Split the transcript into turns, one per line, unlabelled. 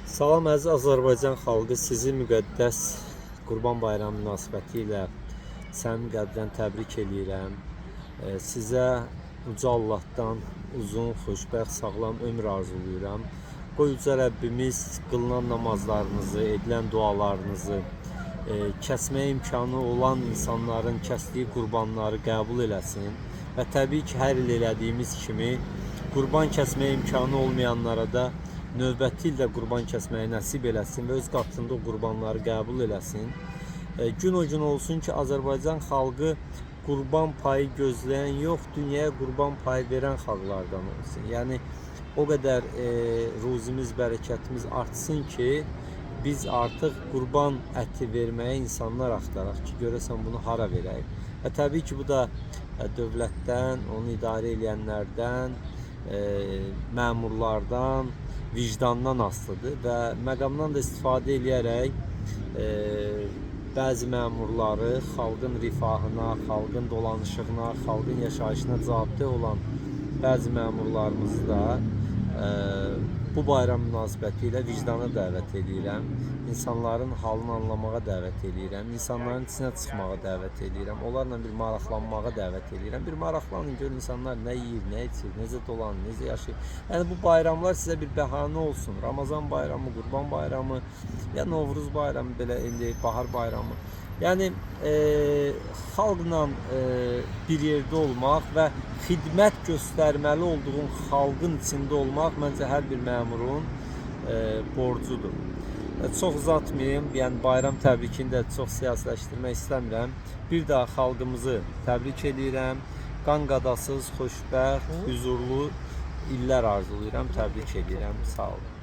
Salam əziz Azərbaycan xalqı, sizi müqəddəs Qurban Bayramı münasibəti ilə səmimi qəlbdən təbrik edirəm. Sizə uca Allahdan uzun, xoşbəxt, sağlam ömür arzulayıram. Qoy uca Rəbbimiz qılınan namazlarınızı, edilən dualarınızı, kəsməyə imkanı olan insanların kəsdiyi qurbanları qəbul eləsin. Və təbii ki, hər il elədiyimiz kimi qurban kəsməyə imkanı olmayanlara da növbəti ildə qurban kəsməyi nəsib eləsin və öz qatında o qurbanları qəbul eləsin. Gün o gün olsun ki, Azərbaycan xalqı qurban payı gözləyən yox, dünyaya qurban payı verən xalqlardan olsun. Yəni o qədər ruzimiz, bərəkətimiz artsın ki, biz artıq qurban əti verməyə insanlar axtaraq ki, görəsən bunu hara verək. Və təbii ki, bu da dövlətdən, onu idarə edənlərdən, məmurlardan, vicdandan asılıdır və məqamdan da istifadə edərək bəzi məmurları xalqın rifahına, xalqın dolanışığına, xalqın yaşayışına cavabdeh olan bəzi məmurlarımızı da bu bayram münasibəti ilə vicdana dəvət edirəm. İnsanların halını anlamağa dəvət edirəm. İnsanların içinə çıxmağa dəvət edirəm. Onlarla bir maraqlanmağa dəvət edirəm. Bir maraqlanın, görün insanlar nə yeyir, nə içir, necə dolanır, necə yaşayır. Yəni bu bayramlar sizə bir bəhanə olsun. Ramazan bayramı, Qurban bayramı, ya Novruz bayramı, belə indi bahar bayramı. Yəni xalqla bir yerdə olmaq və xidmət göstərməli olduğun xalqın içində olmaq məncə hər bir məmurun borcudur. Çox uzatmayayım, yəni bayram təbrikini də çox siyasiləşdirmək istəmirəm. Bir daha xalqımızı təbrik edirəm. Qan qadasız, xoşbəxt, huzurlu illər arzulayıram, təbrik edirəm. Sağ olun.